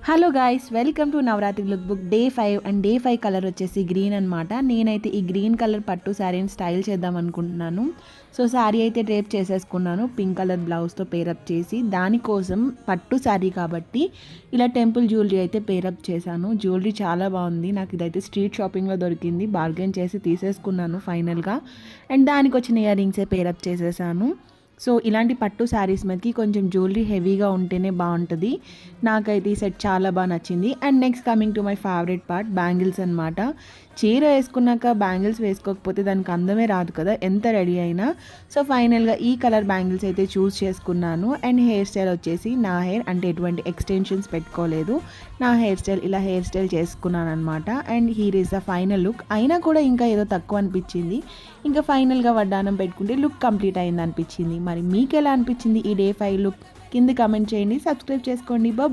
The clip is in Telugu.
Hello guys, welcome to Navratri look book day 5 and day 5 colour వచ్చేసి గ్రీన్ అనమాట. నేనైతే ఈ గ్రీన్ కలర్ పట్టు శారీని స్టైల్ చేద్దాం అనుకుంటున్నాను. సో శారీ అయితే డ్రేప్ చేసేసుకున్నాను పింక్ కలర్ బ్లౌజ్తో పేరప్ చేసి. దానికోసం పట్టు శారీ కాబట్టి ఇలా టెంపుల్ జ్యువెలరీ అయితే పేరప్ చేశాను. జ్యువెలరీ చాలా బాగుంది. నాకు ఇదైతే స్ట్రీట్ షాపింగ్లో దొరికింది. బార్గెన్ చేసి తీసేసుకున్నాను ఫైనల్గా. అండ్ దానికి వచ్చిన ఇయర్ రింగ్సే పేరప్ చేసేసాను. సో ఇలాంటి పట్టు శారీస్ మీదకి కొంచెం జ్యువెలరీ హెవీగా ఉంటేనే బాగుంటుంది. నాకైతే ఈ సెట్ చాలా బాగా నచ్చింది. And next coming to my favourite part, bangles అనమాట. చీర వేసుకున్నాక బ్యాంగిల్స్ వేసుకోకపోతే దానికి అందమే రాదు కదా ఎంత రెడీ అయినా. సో ఫైనల్గా ఈ కలర్ బ్యాంగిల్స్ అయితే చూస్ చేసుకున్నాను. అండ్ హెయిర్ స్టైల్ వచ్చేసి నా హెయిర్ అంటే ఎటువంటి ఎక్స్టెన్షన్స్ పెట్టుకోలేదు. నా హెయిర్ స్టైల్ ఇలా హెయిర్ స్టైల్ చేసుకున్నాను అనమాట. And here is the final look. అయినా కూడా ఇంకా ఏదో తక్కువ అనిపించింది. ఇంకా ఫైనల్గా వడ్డానం పెట్టుకుంటే లుక్ కంప్లీట్ అయింది అనిపించింది. మరి మీకు ఎలా అనిపించింది ఈ డే 5 లుక్? కింద కామెంట్ చేయండి, సబ్స్క్రైబ్ చేసుకోండి. బాయ్.